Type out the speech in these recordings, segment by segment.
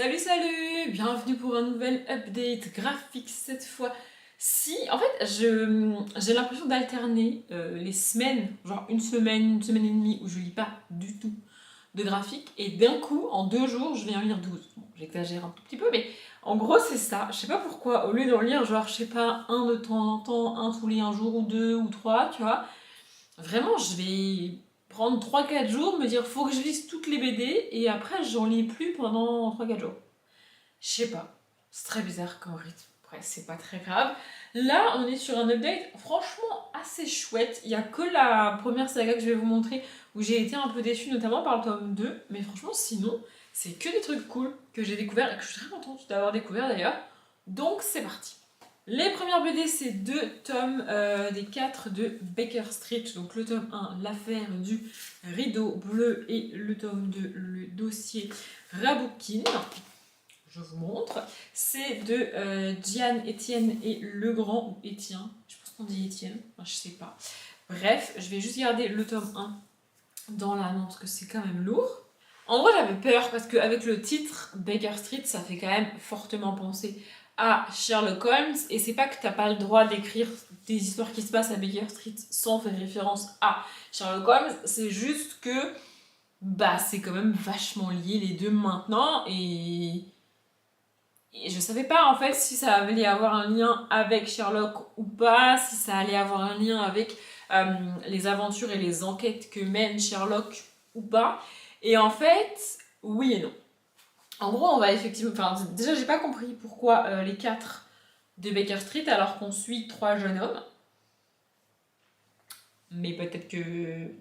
Salut salut, bienvenue pour un nouvel update graphique cette fois-ci. En fait, j'ai l'impression d'alterner les semaines, genre une semaine et demie où je lis pas du tout de graphique et d'un coup, en 2 jours, je vais en lire 12. Bon, j'exagère un tout petit peu, mais en gros, c'est ça. Je sais pas pourquoi, au lieu d'en lire, genre, je sais pas, un de temps en temps, un tous les un jour ou deux ou trois, tu vois, vraiment, je vais prendre 3 4 jours, me dire faut que je lise toutes les BD et après j'en lis plus pendant 3 4 jours. Je sais pas, c'est très bizarre comme rythme. Bref, c'est pas très grave. Là, on est sur un update franchement assez chouette. Il y a que la première saga que je vais vous montrer où j'ai été un peu déçue, notamment par le tome 2. Mais franchement, sinon, c'est que des trucs cool que j'ai découvert et que je suis très contente d'avoir découvert d'ailleurs. Donc, c'est parti. Les premières BD, c'est 2 tomes des 4 de Baker Street. Donc le tome 1, l'affaire du rideau bleu, et le tome 2, le dossier Raboukine. Je vous montre. C'est de Diane, Étienne et Legrand, ou Étienne, je pense qu'on dit Étienne, enfin, je sais pas. Bref, je vais juste garder le tome 1 dans l'annonce parce que c'est quand même lourd. En vrai, j'avais peur parce qu'avec le titre Baker Street, ça fait quand même fortement penser à Sherlock Holmes. Et c'est pas que t'as pas le droit d'écrire des histoires qui se passent à Baker Street sans faire référence à Sherlock Holmes, c'est juste que bah c'est quand même vachement lié les deux maintenant et je savais pas en fait si ça allait avoir un lien avec Sherlock ou pas, si ça allait avoir un lien avec les aventures et les enquêtes que mène Sherlock ou pas. Et en fait, oui et non. En gros, on va effectivement. Enfin, déjà, j'ai pas compris pourquoi les 4 de Baker Street alors qu'on suit 3 jeunes hommes. Mais peut-être que.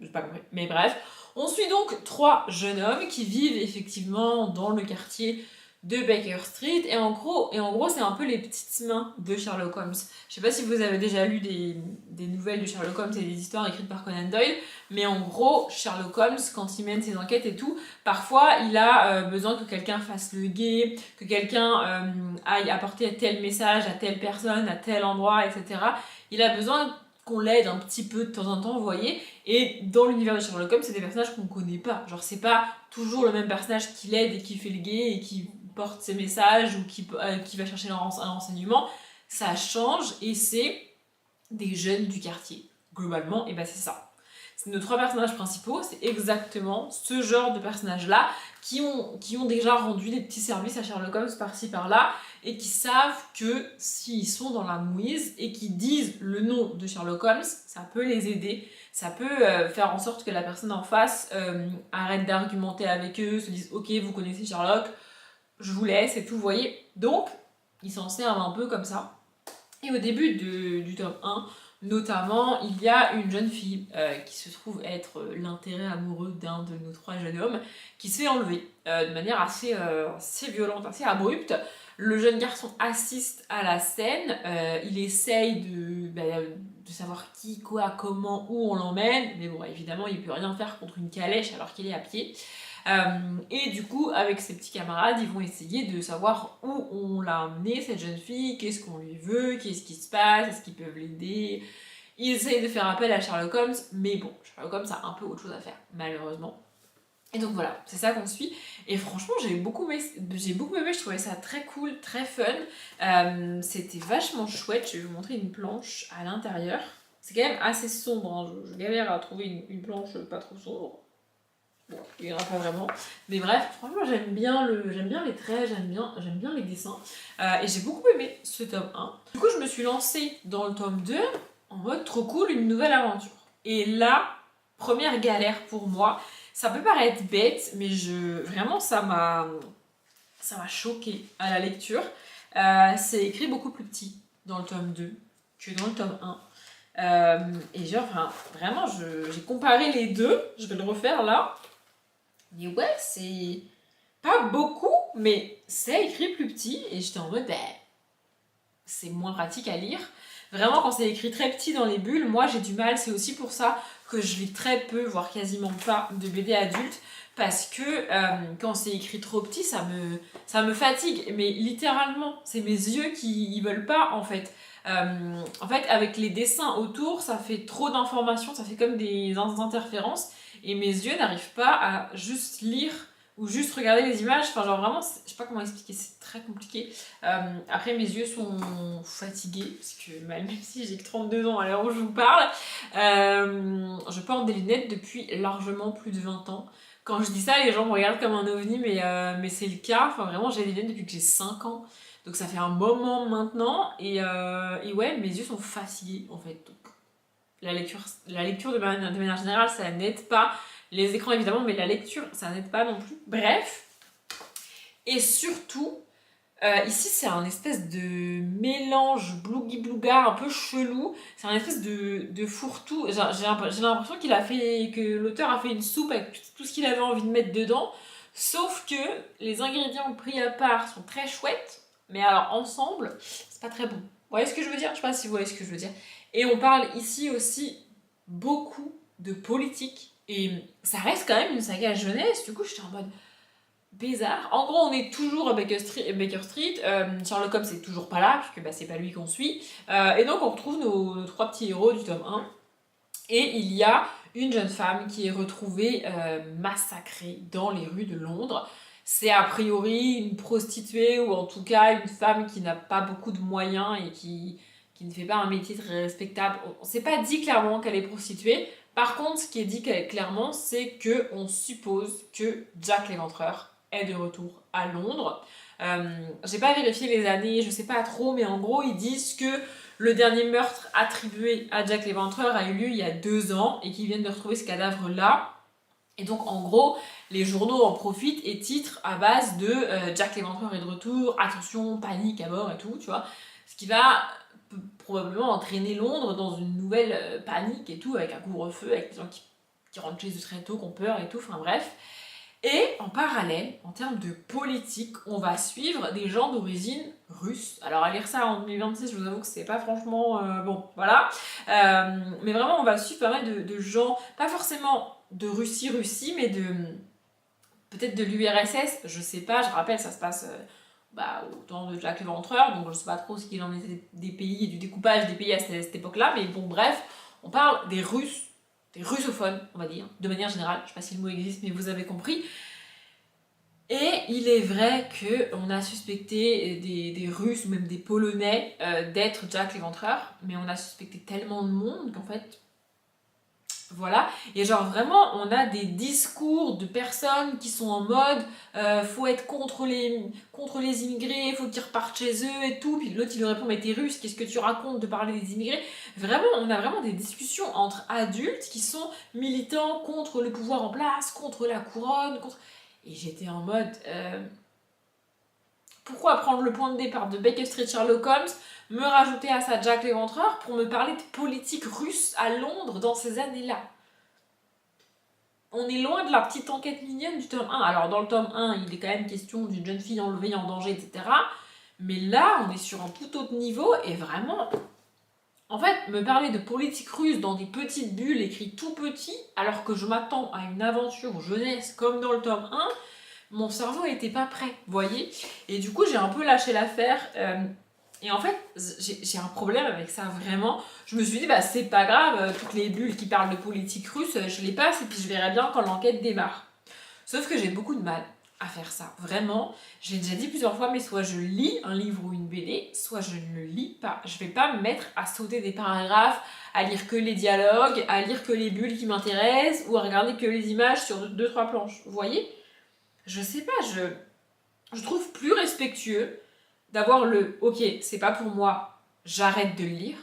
J'ai pas compris. Mais bref. On suit donc 3 jeunes hommes qui vivent effectivement dans le quartier de Baker Street. Et en gros, c'est un peu les petites mains de Sherlock Holmes. Je sais pas si vous avez déjà lu des nouvelles de Sherlock Holmes et des histoires écrites par Conan Doyle. Mais en gros, Sherlock Holmes, quand il mène ses enquêtes et tout, parfois il a besoin que quelqu'un fasse le guet, que quelqu'un aille apporter tel message à telle personne, à tel endroit, etc. Il a besoin qu'on l'aide un petit peu de temps en temps, vous voyez. Et dans l'univers de Sherlock Holmes, c'est des personnages qu'on connaît pas. Genre, c'est pas toujours le même personnage qui l'aide et qui fait le guet et qui porte ses messages ou qui va chercher un renseignement. Ça change et c'est des jeunes du quartier. Globalement, et ben c'est ça. C'est nos 3 personnages principaux, c'est exactement ce genre de personnages-là qui ont déjà rendu des petits services à Sherlock Holmes par-ci par-là et qui savent que s'ils sont dans la mouise et qui disent le nom de Sherlock Holmes, ça peut les aider, ça peut faire en sorte que la personne en face arrête d'argumenter avec eux, se dise ok vous connaissez Sherlock, je vous laisse et tout, vous voyez. Donc ils s'en servent un peu comme ça. Et au début du tome 1, notamment, il y a une jeune fille qui se trouve être l'intérêt amoureux d'un de nos 3 jeunes hommes qui se fait enlever de manière assez violente, assez abrupte. Le jeune garçon assiste à la scène, il essaye de savoir qui, quoi, comment, où on l'emmène, mais bon, évidemment, il peut rien faire contre une calèche alors qu'il est à pied. Et du coup, avec ses petits camarades, ils vont essayer de savoir où on l'a emmenée, cette jeune fille, qu'est-ce qu'on lui veut, qu'est-ce qui se passe, est-ce qu'ils peuvent l'aider. Ils essayent de faire appel à Sherlock Holmes, mais bon, Sherlock Holmes a un peu autre chose à faire, malheureusement. Et donc voilà, c'est ça qu'on suit. Et franchement, j'ai beaucoup aimé, je trouvais ça très cool, très fun. C'était vachement chouette, je vais vous montrer une planche à l'intérieur. C'est quand même assez sombre, hein. Je galère à trouver une planche pas trop sombre. Bon, il n'y en a pas vraiment. Mais bref, franchement, j'aime bien les traits, j'aime bien les dessins. Et j'ai beaucoup aimé ce tome 1. Du coup, je me suis lancée dans le tome 2 en mode trop cool, une nouvelle aventure. Et là, première galère pour moi. Ça peut paraître bête, mais vraiment, ça m'a choquée à la lecture. C'est écrit beaucoup plus petit dans le tome 2 que dans le tome 1. Et genre, enfin, vraiment, j'ai comparé les deux. Je vais le refaire là. Et ouais, c'est pas beaucoup, mais c'est écrit plus petit. Et j'étais en mode, c'est moins pratique à lire. Vraiment, quand c'est écrit très petit dans les bulles, moi j'ai du mal. C'est aussi pour ça que je lis très peu, voire quasiment pas de BD adultes. Parce que quand c'est écrit trop petit, ça me fatigue. Mais littéralement, c'est mes yeux qui veulent pas en fait. En fait, avec les dessins autour, ça fait trop d'informations, ça fait comme des interférences. Et mes yeux n'arrivent pas à juste lire ou juste regarder les images, enfin genre vraiment, je sais pas comment expliquer, c'est très compliqué. Après mes yeux sont fatigués, parce que même si j'ai que 32 ans à l'heure où je vous parle, je porte des lunettes depuis largement plus de 20 ans. Quand je dis ça, les gens me regardent comme un ovni, mais c'est le cas, enfin vraiment j'ai des lunettes depuis que j'ai 5 ans, donc ça fait un moment maintenant, et ouais, mes yeux sont fatigués en fait. Donc, la lecture de manière générale, ça n'aide pas. Les écrans évidemment, mais la lecture, ça n'aide pas non plus. Bref. Et surtout, ici c'est un espèce de mélange blougui-blouga un peu chelou. C'est un espèce de fourre-tout. J'ai l'impression que l'auteur a fait une soupe avec tout ce qu'il avait envie de mettre dedans. Sauf que les ingrédients pris à part sont très chouettes, mais alors ensemble, c'est pas très bon. Vous voyez ce que je veux dire? Je sais pas si vous voyez ce que je veux dire. Et on parle ici aussi beaucoup de politique. Et ça reste quand même une saga jeunesse. Du coup, j'étais en mode bizarre. En gros, on est toujours à Baker Street. Sherlock Holmes c'est toujours pas là, puisque bah, c'est pas lui qu'on suit. Et donc, on retrouve nos trois petits héros du tome 1. Et il y a une jeune femme qui est retrouvée massacrée dans les rues de Londres. C'est a priori une prostituée, ou en tout cas une femme qui n'a pas beaucoup de moyens et qui ne fait pas un métier très respectable. On ne s'est pas dit clairement qu'elle est prostituée. Par contre, ce qui est dit clairement, c'est qu'on suppose que Jack l'Éventreur est de retour à Londres. J'ai pas vérifié les années, je sais pas trop, mais en gros, ils disent que le dernier meurtre attribué à Jack l'Éventreur a eu lieu il y a 2 ans et qu'ils viennent de retrouver ce cadavre-là. Et donc, en gros, les journaux en profitent et titrent à base de Jack l'Éventreur est de retour, attention, panique à bord et tout, tu vois. Ce qui va probablement entraîner Londres dans une nouvelle panique et tout, avec un couvre-feu, avec des gens qui rentrent chez eux très tôt, qui ont peur et tout, enfin bref. Et en parallèle, en termes de politique, on va suivre des gens d'origine russe. Alors à lire ça en 2026, je vous avoue que c'est pas franchement... bon, voilà. Mais vraiment, on va suivre pas mal de gens, pas forcément de Russie, mais peut-être de l'URSS, je sais pas, je rappelle, ça se passe au temps de Jack l'Éventreur, donc je sais pas trop ce qu'il en est des pays et du découpage des pays à cette époque-là, mais bon, bref, on parle des Russes, des russophones, on va dire, de manière générale, je sais pas si le mot existe, mais vous avez compris. Et il est vrai qu'on a suspecté des Russes ou même des Polonais d'être Jack l'Éventreur, mais on a suspecté tellement de monde qu'en fait, voilà. Et genre vraiment, on a des discours de personnes qui sont en mode faut être contre les immigrés, faut qu'ils repartent chez eux et tout. Puis l'autre il lui répond mais t'es russe, qu'est-ce que tu racontes de parler des immigrés? Vraiment, on a vraiment des discussions entre adultes qui sont militants contre le pouvoir en place, contre la couronne, contre... Et j'étais en mode pourquoi prendre le point de départ de Baker Street Sherlock Holmes, me rajouter à ça Jack l'Éventreur pour me parler de politique russe à Londres dans ces années-là? On est loin de la petite enquête mignonne du tome 1. Alors dans le tome 1, il est quand même question d'une jeune fille enlevée en danger, etc. Mais là, on est sur un tout autre niveau et vraiment... En fait, me parler de politique russe dans des petites bulles écrites tout petit, alors que je m'attends à une aventure jeunesse comme dans le tome 1, mon cerveau n'était pas prêt, vous voyez. Et du coup, j'ai un peu lâché l'affaire. Et en fait, j'ai un problème avec ça, vraiment. Je me suis dit, bah c'est pas grave, toutes les bulles qui parlent de politique russe, je les passe et puis je verrai bien quand l'enquête démarre. Sauf que j'ai beaucoup de mal à faire ça, vraiment. J'ai déjà dit plusieurs fois, mais soit je lis un livre ou une BD, soit je ne le lis pas. Je vais pas me mettre à sauter des paragraphes, à lire que les dialogues, à lire que les bulles qui m'intéressent, ou à regarder que les images sur 2-3 planches, vous voyez. Je sais pas, je trouve plus respectueux d'avoir le « ok, c'est pas pour moi, j'arrête de le lire »,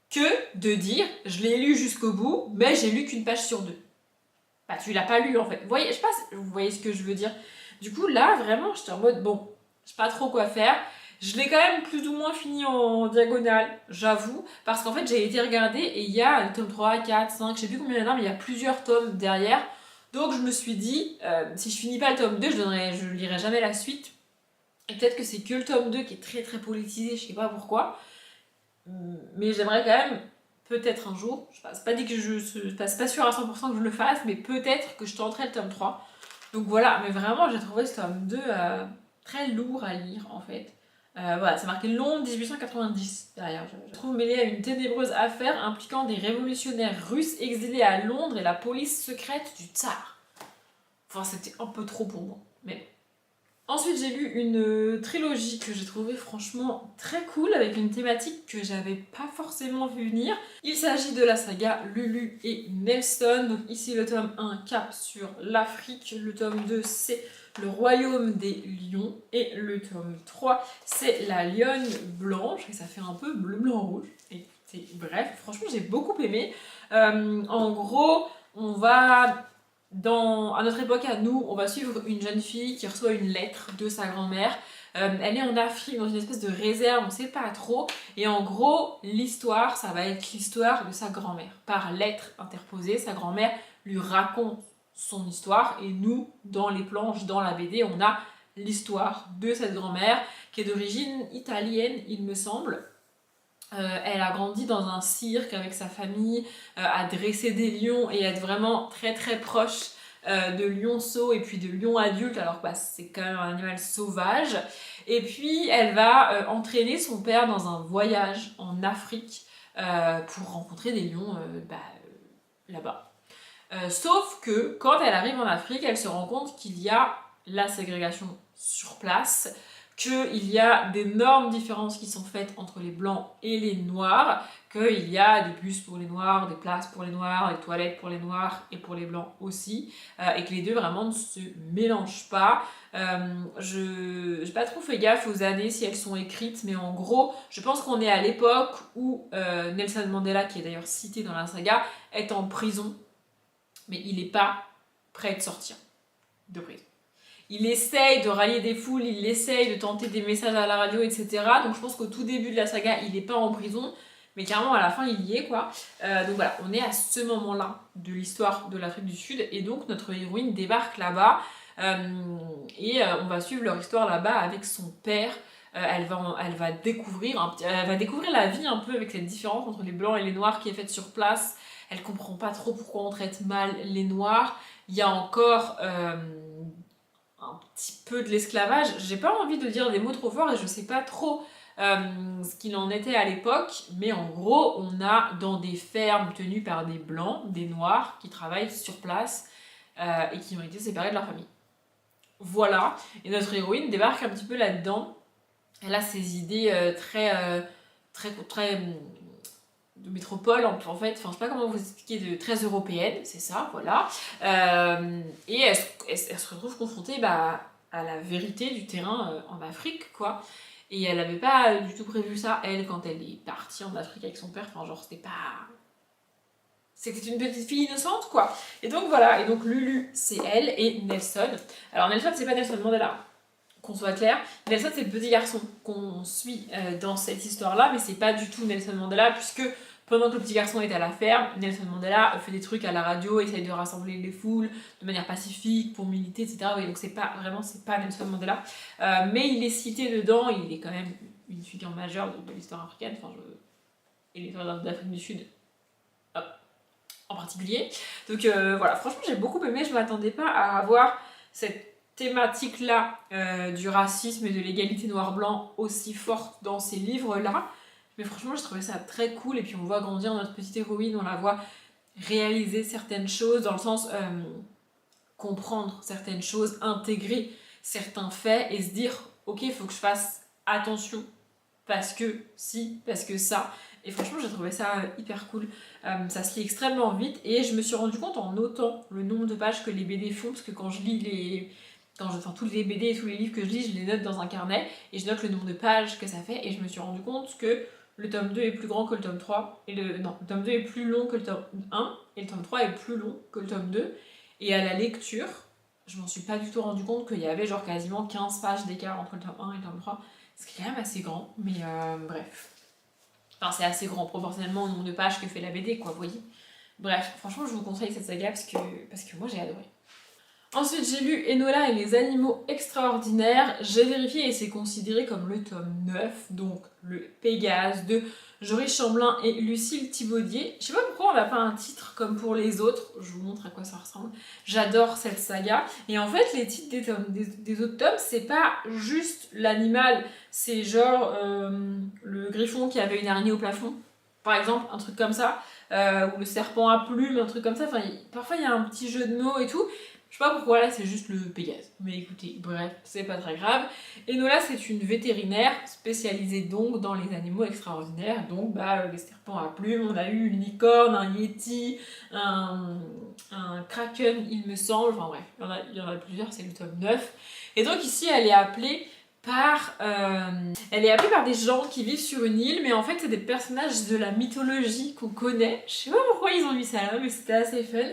que de dire « je l'ai lu jusqu'au bout, mais j'ai lu qu'une page sur 2 ». Bah tu l'as pas lu en fait. Vous voyez, je sais pas si vous voyez ce que je veux dire. Du coup là, vraiment, j'étais en mode bon, je sais pas trop quoi faire. Je l'ai quand même plus ou moins fini en diagonale, j'avoue, parce qu'en fait j'ai été regarder et il y a le tome 3, 4, 5, je sais plus combien il y en a, mais il y a plusieurs tomes derrière. Donc je me suis dit, si je finis pas le tome 2, je lirai jamais la suite. Et peut-être que c'est que le tome 2 qui est très très politisé, je sais pas pourquoi. Mais j'aimerais quand même, peut-être un jour, je passe pas dit que c'est pas sûr à 100% que je le fasse, mais peut-être que je tenterai le tome 3. Donc voilà, mais vraiment j'ai trouvé ce tome 2 très lourd à lire en fait. Voilà, c'est marqué Londres 1890 derrière. Je trouve mêlé à une ténébreuse affaire impliquant des révolutionnaires russes exilés à Londres et la police secrète du tsar. Enfin, c'était un peu trop pour moi. Mais ensuite, j'ai lu une trilogie que j'ai trouvée franchement très cool, avec une thématique que j'avais pas forcément vu venir. Il s'agit de la saga Lulu et Nelson. Donc ici, le tome 1 cap sur l'Afrique, le tome 2 c'est le royaume des lions, et le tome 3 c'est la lionne blanche, et ça fait un peu bleu, blanc, rouge. Écoutez, bref, franchement j'ai beaucoup aimé. En gros, on va... à notre époque à nous, on va suivre une jeune fille qui reçoit une lettre de sa grand-mère. Elle est en Afrique, dans une espèce de réserve, on sait pas trop. Et en gros, l'histoire, ça va être l'histoire de sa grand-mère. Par lettre interposée, sa grand-mère lui raconte son histoire. Et nous, dans les planches, dans la BD, on a l'histoire de cette grand-mère, qui est d'origine italienne, il me semble. Elle a grandi dans un cirque avec sa famille, à dresser des lions et être vraiment très très proche de lionceaux et puis de lions adultes, alors que c'est quand même un animal sauvage. Et puis elle va entraîner son père dans un voyage en Afrique pour rencontrer des lions là-bas. Sauf que quand elle arrive en Afrique, elle se rend compte qu'il y a la ségrégation sur place, qu'il y a d'énormes différences qui sont faites entre les blancs et les noirs, qu'il y a des bus pour les noirs, des places pour les noirs, des toilettes pour les noirs et pour les blancs aussi, et que les deux vraiment ne se mélangent pas. Je n'ai pas trop fait gaffe aux années si elles sont écrites, mais en gros, je pense qu'on est à l'époque où Nelson Mandela, qui est d'ailleurs cité dans la saga, est en prison, mais il n'est pas prêt de sortir de prison. Il essaye de rallier des foules, il essaye de tenter des messages à la radio, etc. Donc je pense qu'au tout début de la saga, il n'est pas en prison, mais carrément à la fin, il y est, quoi. Donc voilà, on est à ce moment-là de l'histoire de l'Afrique du Sud, et donc notre héroïne débarque là-bas, et on va suivre leur histoire là-bas avec son père. Elle va découvrir la vie un peu avec cette différence entre les blancs et les noirs qui est faite sur place. Elle comprend pas trop pourquoi on traite mal les noirs. Il y a encore un petit peu de l'esclavage. J'ai pas envie de dire des mots trop forts et je sais pas trop ce qu'il en était à l'époque, mais en gros, on a dans des fermes tenues par des blancs, des noirs qui travaillent sur place et qui ont été séparés de leur famille. Voilà, et notre héroïne débarque un petit peu là-dedans. Elle a ces idées très de métropole en fait, enfin je sais pas comment vous expliquer, de très européenne, c'est ça, voilà. Et elle se retrouve confrontée à la vérité du terrain en Afrique, quoi. Et elle avait pas du tout prévu ça, elle, quand elle est partie en Afrique avec son père, enfin genre c'était pas... C'était une petite fille innocente, quoi. Et donc voilà, et donc Lulu, c'est elle, et Nelson. Alors Nelson, c'est pas Nelson Mandela, qu'on soit clair. Nelson, c'est le petit garçon qu'on suit dans cette histoire-là, mais c'est pas du tout Nelson Mandela, puisque pendant que le petit garçon est à la ferme, Nelson Mandela fait des trucs à la radio, essaye de rassembler les foules de manière pacifique pour militer, etc. Oui, donc c'est pas Nelson Mandela. Mais il est cité dedans, il est quand même une figure majeure de l'histoire africaine, et l'histoire d'Afrique du Sud en particulier. Donc voilà, franchement j'ai beaucoup aimé, je m'attendais pas à avoir cette thématique-là du racisme et de l'égalité noir-blanc aussi forte dans ces livres-là. Mais franchement, j'ai trouvé ça très cool. Et puis on voit grandir notre petite héroïne, on la voit réaliser certaines choses, dans le sens comprendre certaines choses, intégrer certains faits et se dire ok, il faut que je fasse attention parce que si, parce que ça. Et franchement, j'ai trouvé ça hyper cool. Ça se lit extrêmement vite et je me suis rendu compte en notant le nombre de pages que les BD font, parce que quand je lis tous les BD et tous les livres que je lis, je les note dans un carnet et je note le nombre de pages que ça fait, et je me suis rendu compte que le tome 2 est plus grand que le tome 3, le tome 2 est plus long que le tome 1, et le tome 3 est plus long que le tome 2. Et à la lecture, je m'en suis pas du tout rendu compte qu'il y avait genre quasiment 15 pages d'écart entre le tome 1 et le tome 3, ce qui est quand même assez grand, mais bref. Enfin, c'est assez grand proportionnellement au nombre de pages que fait la BD, quoi, vous voyez. Bref, franchement, je vous conseille cette saga parce que moi j'ai adoré. Ensuite, j'ai lu Enola et les animaux extraordinaires. J'ai vérifié et c'est considéré comme le tome 9, donc le Pégase de Joris Chamblin et Lucille Thibaudier. Je sais pas pourquoi on n'a pas un titre comme pour les autres, je vous montre à quoi ça ressemble. J'adore cette saga. Et en fait, les titres des autres tomes, c'est pas juste l'animal, c'est genre le griffon qui avait une araignée au plafond, par exemple, un truc comme ça, ou le serpent à plumes, un truc comme ça. Enfin, parfois il y a un petit jeu de mots et tout. Je sais pas pourquoi là c'est juste le Pégase. Mais écoutez, bref, c'est pas très grave. Enola c'est une vétérinaire spécialisée donc dans les animaux extraordinaires. Donc les serpents à plumes, on a eu une licorne, un yéti, un kraken il me semble. Enfin bref, il y en a plusieurs, c'est le tome 9. Et donc ici elle est appelée par des gens qui vivent sur une île, mais en fait c'est des personnages de la mythologie qu'on connaît. Je sais pas pourquoi ils ont mis ça là, mais c'était assez fun.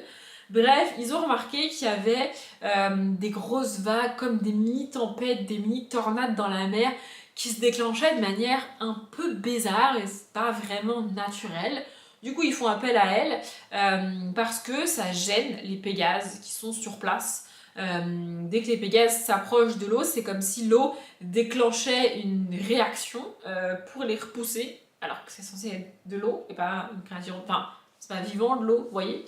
Bref, ils ont remarqué qu'il y avait des grosses vagues, comme des mini-tempêtes, des mini-tornades dans la mer, qui se déclenchaient de manière un peu bizarre et c'est pas vraiment naturel. Du coup, ils font appel à elle parce que ça gêne les Pégases qui sont sur place. Dès que les Pégases s'approchent de l'eau, c'est comme si l'eau déclenchait une réaction pour les repousser, alors que c'est censé être de l'eau et pas une créature. Enfin, c'est pas vivant de l'eau, vous voyez.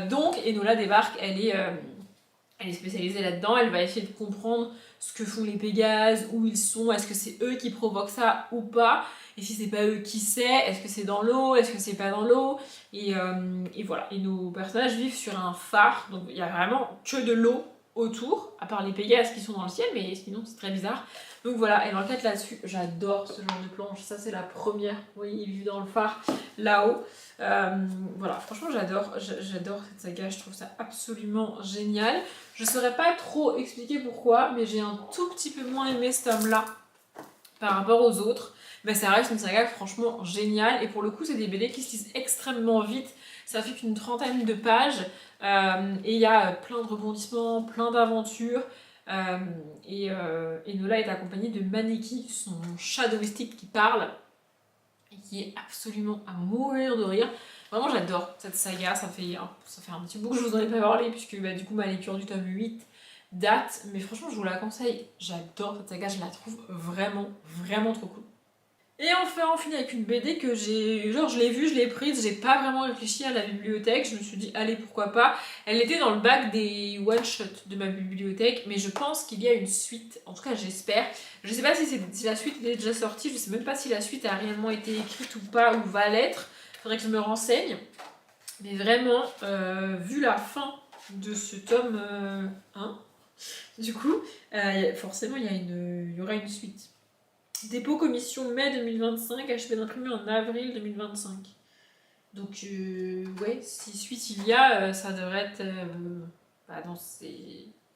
Donc Enola débarque, elle est spécialisée là-dedans, elle va essayer de comprendre ce que font les Pégases, où ils sont, est-ce que c'est eux qui provoquent ça ou pas, et si c'est pas eux, qui c'est, est-ce que c'est dans l'eau, est-ce que c'est pas dans l'eau, et voilà. Et nos personnages vivent sur un phare, donc il y a vraiment que de l'eau autour, à part les Pégases qui sont dans le ciel, mais sinon c'est très bizarre. Donc voilà, elle enquête là-dessus, j'adore ce genre de planche, ça c'est la première, vous voyez, il vit dans le phare, là-haut. Voilà, franchement j'adore cette saga, je trouve ça absolument génial. Je saurais pas trop expliquer pourquoi, mais j'ai un tout petit peu moins aimé ce tome-là par rapport aux autres. Mais ça reste une saga franchement géniale, et pour le coup c'est des BD qui se lisent extrêmement vite, ça fait qu'une 30aine de pages, et il y a plein de rebondissements, plein d'aventures. Et Enola est accompagnée de Maneki, son chat domestique qui parle, et qui est absolument à mourir de rire. Vraiment j'adore cette saga, ça fait un petit bout que je vous en ai pas parlé, puisque du coup ma lecture du tome 8 date, mais franchement je vous la conseille, j'adore cette saga, je la trouve vraiment, vraiment trop cool. Et enfin on finit avec une BD que je l'ai vue, je l'ai prise, j'ai pas vraiment réfléchi à la bibliothèque, je me suis dit allez pourquoi pas. Elle était dans le bac des one-shots de ma bibliothèque, mais je pense qu'il y a une suite, en tout cas j'espère. Je sais pas si la suite est déjà sortie, je sais même pas si la suite a réellement été écrite ou pas, ou va l'être, faudrait que je me renseigne. Mais vraiment, vu la fin de ce tome 1, du coup, forcément il y aura une suite. Dépôt commission mai 2025, achevé d'imprimer en avril 2025. Donc, ouais, si suite il y a, ça devrait être.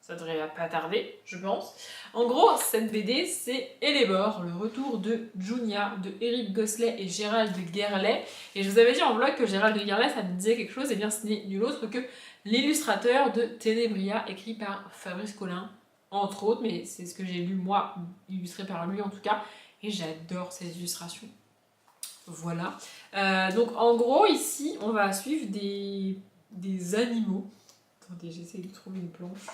Ça devrait pas tarder, je pense. En gros, cette BD, c'est Elébor, le retour de Junia, de Eric Gosselet et Gérald de Guerlet. Et je vous avais dit en vlog que Gérald de Guerlet, ça me disait quelque chose, et bien ce n'est nul autre que l'illustrateur de Ténébria, écrit par Fabrice Collin, entre autres, mais c'est ce que j'ai lu moi, illustré par lui en tout cas, et j'adore ces illustrations. Voilà. Donc en gros, ici, on va suivre des animaux. Attendez, j'essaie de trouver une planche.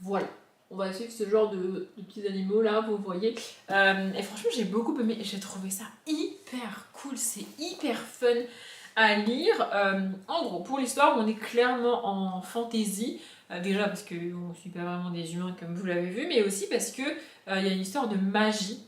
Voilà. On va suivre ce genre de petits animaux là, vous voyez. Et franchement, j'ai beaucoup aimé. J'ai trouvé ça hyper cool. C'est hyper fun à lire. En gros, pour l'histoire, on est clairement en fantasy. Déjà parce qu'on ne suit pas vraiment des humains comme vous l'avez vu, mais aussi parce que y a une histoire de magie.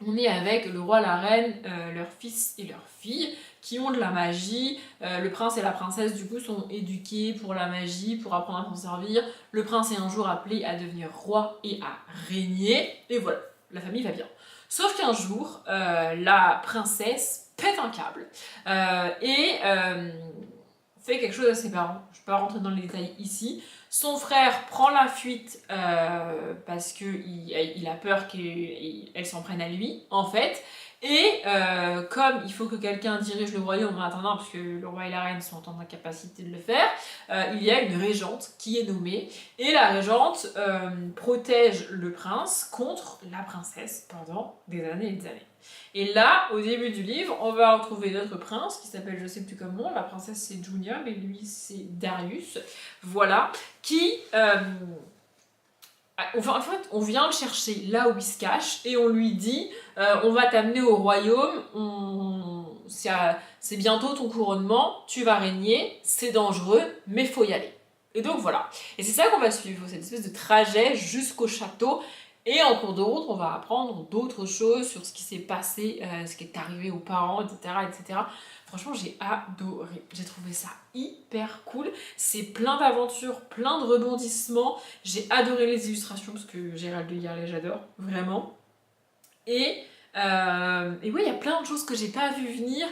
On est avec le roi, la reine, leur fils et leur fille qui ont de la magie. Le prince et la princesse du coup sont éduqués pour la magie, pour apprendre à s'en servir. Le prince est un jour appelé à devenir roi et à régner. Et voilà, la famille va bien. Sauf qu'un jour, la princesse pète un câble et fait quelque chose à ses parents. Je ne vais pas rentrer dans les détails ici. Son frère prend la fuite parce qu'il a peur qu'elle s'en prenne à lui, en fait. Et comme il faut que quelqu'un dirige le royaume en attendant, parce que le roi et la reine sont en incapacité de le faire, il y a une régente qui est nommée. Et la régente protège le prince contre la princesse pendant des années et des années. Et là, au début du livre, on va retrouver notre prince qui s'appelle je sais plus comment, la princesse c'est Junia, mais lui c'est Darius, voilà, qui... en fait, on vient le chercher là où il se cache et on lui dit on va t'amener au royaume, c'est bientôt ton couronnement, tu vas régner, c'est dangereux, mais faut y aller. Et donc voilà. Et c'est ça qu'on va suivre, cette espèce de trajet jusqu'au château. Et en cours de route, on va apprendre d'autres choses sur ce qui s'est passé, ce qui est arrivé aux parents, etc. etc. Franchement, j'ai adoré. J'ai trouvé ça hyper cool. C'est plein d'aventures, plein de rebondissements. J'ai adoré les illustrations parce que Gérald de Yarlet, j'adore, vraiment. Et oui, il y a plein de choses que j'ai pas vu venir.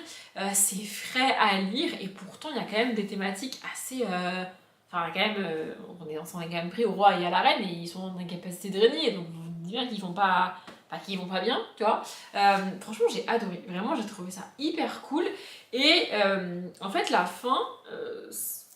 C'est frais à lire et pourtant il y a quand même des thématiques assez. Enfin, quand même, on s'en est quand même pris au roi et à la reine et ils sont en incapacité de régner, donc je vous dis bien qu'ils vont pas. Enfin, qu'ils vont pas bien, tu vois. Franchement, j'ai adoré. Vraiment, j'ai trouvé ça hyper cool. Et en fait, la fin.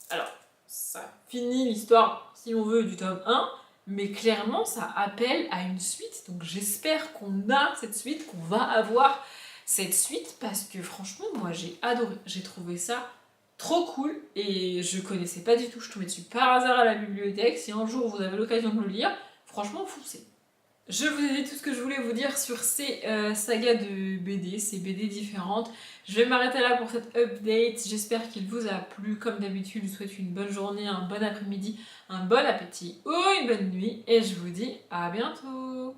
Alors, ça finit l'histoire, si on veut, du tome 1. Mais clairement, ça appelle à une suite. Donc j'espère qu'on a cette suite, qu'on va avoir cette suite, parce que franchement, moi j'ai adoré. J'ai trouvé ça trop cool et je connaissais pas du tout. Je suis tombée dessus par hasard à la bibliothèque. Si un jour vous avez l'occasion de le lire, franchement, foncez. Je vous ai dit tout ce que je voulais vous dire sur ces sagas de BD, ces BD différentes. Je vais m'arrêter là pour cette update. J'espère qu'il vous a plu. Comme d'habitude, je vous souhaite une bonne journée, un bon après-midi, un bon appétit ou une bonne nuit. Et je vous dis à bientôt.